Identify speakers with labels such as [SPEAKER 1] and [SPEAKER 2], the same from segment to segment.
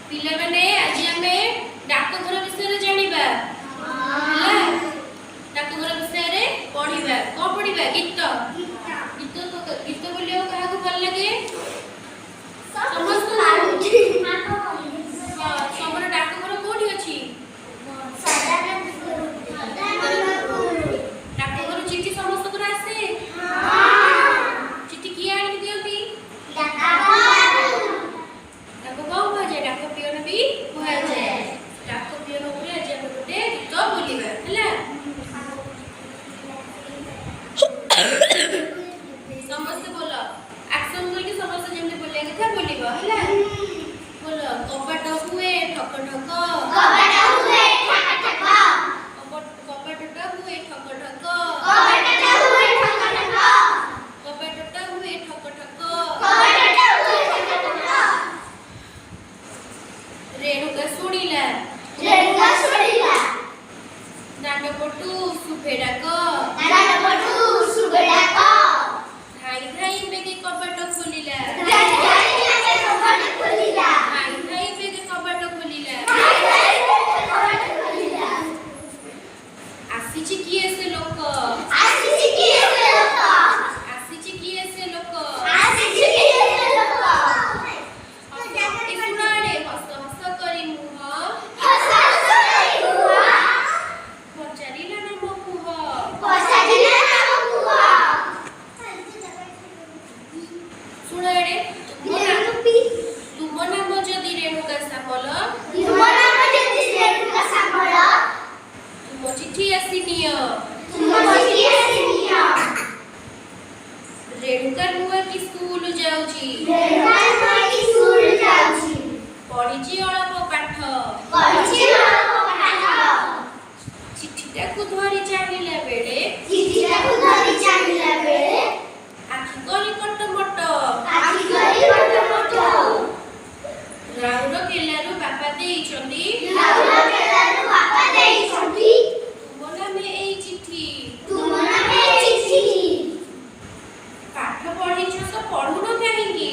[SPEAKER 1] पिला माने आज आमे डाकघर विषय जानिबा हला डाकघर विषय पढ़िबा को पढ़िबा गीत गीत गीत बोलियो काहा को भल लागे समस्त पारुची समर डाकघर कोठी अछि डाकघर चिट्ठी समस्त को आसे चिट्ठी की आनि दियंती डाक कौन भजे डाक पियन भी भजे डाक पियन ऊपर आज हम गोटे गीत बोलिबा हला समस्त बोलो एक्शन करके समस्त जेमते बोलिया कथा बोलिबा हला बोलो कपट हुए ठक ठक
[SPEAKER 2] कपट हुए ठक ठक
[SPEAKER 1] कपटटा हुए ठक ठक
[SPEAKER 2] कपटटा हुए ठक ठक
[SPEAKER 1] कपटटा हुए ठक ठक
[SPEAKER 2] कपटटा हुए ठक ठक
[SPEAKER 1] रेणुका सुनिला दांडपटू सुफेडाक धाई धाई बेगे कपट खोलिला धाई धाई बेगे कपट खोलिला आसीची किए से लोक इकुणाडे हस हस करी मुह पचारिला नाम कुह सुणाडे तुम नाम जदि रेणुका सामल तुम चिट्ठी आसी निय रेणुका नुआ की स्कूल जाउची पढ़िची अल्प पाठ चिट्ठीटा को धरी चाहिला बेले आखि करी कटमट राउर केलारू बापा देइछंती तुम नामे एई चिट्ठी पाठ पढ़िछ तो पढ़ुन काहेकी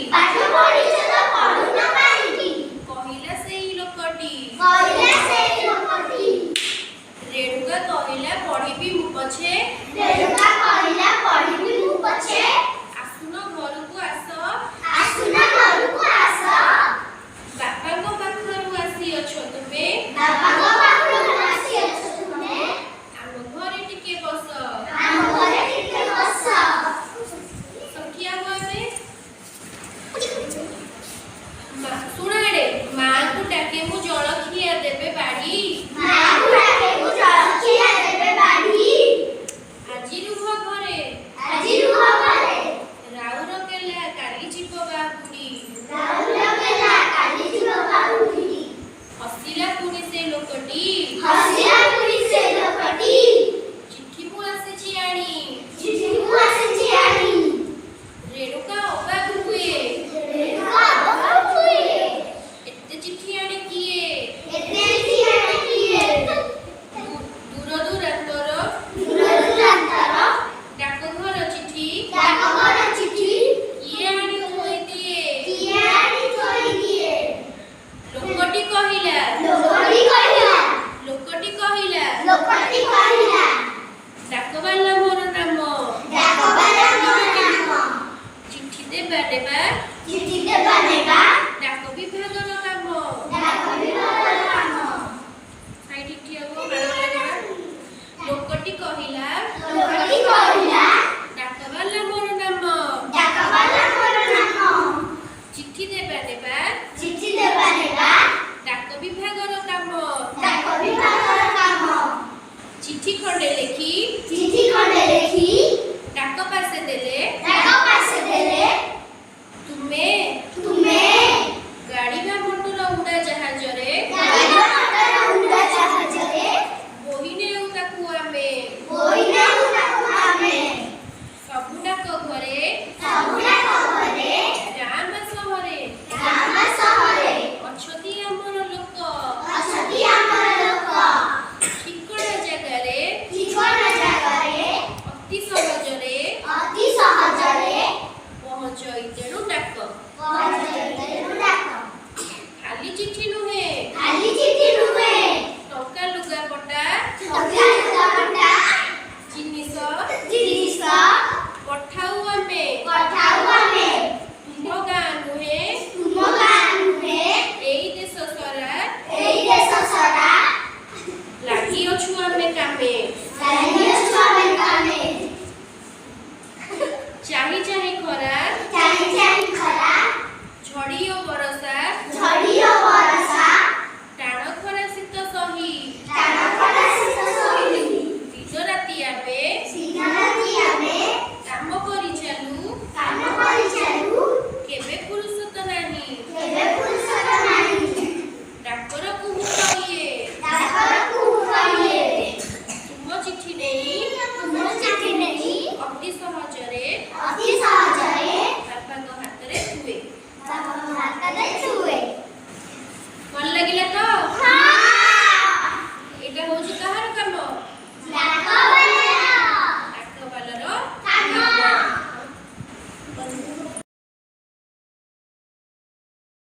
[SPEAKER 1] ଘରେ
[SPEAKER 2] ଅତି